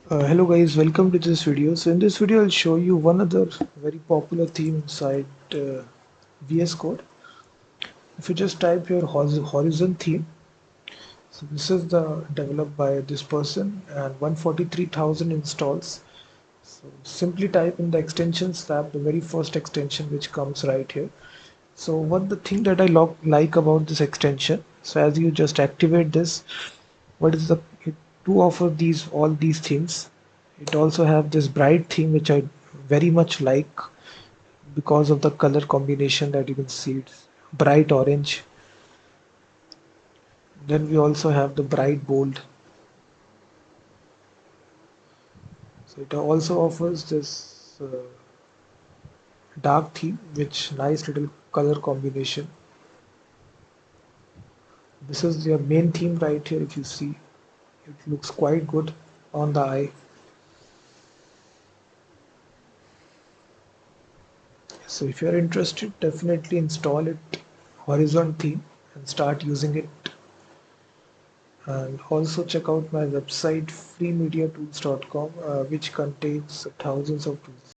Hello guys, welcome to this video. So in this video I'll show you one other very popular theme inside VS Code. If you just type your horizon theme, so this is the developed by this person and 143,000 installs. So simply type in the extensions tab, the very first extension which comes right here. So what the thing that I like about this extension, so as you just activate this, what is the it to offer these all these things. It also have this bright theme which I very much like because of the color combination that you can see. It's bright orange. Then we also have the bright bold. So it also offers this dark theme, which nice little color combination. This is their main theme right here. If you see, it looks quite good on the eye. So if you're interested, definitely install it, Horizon theme, and start using it. And also check out my website freemediatools.com, which contains thousands of tools.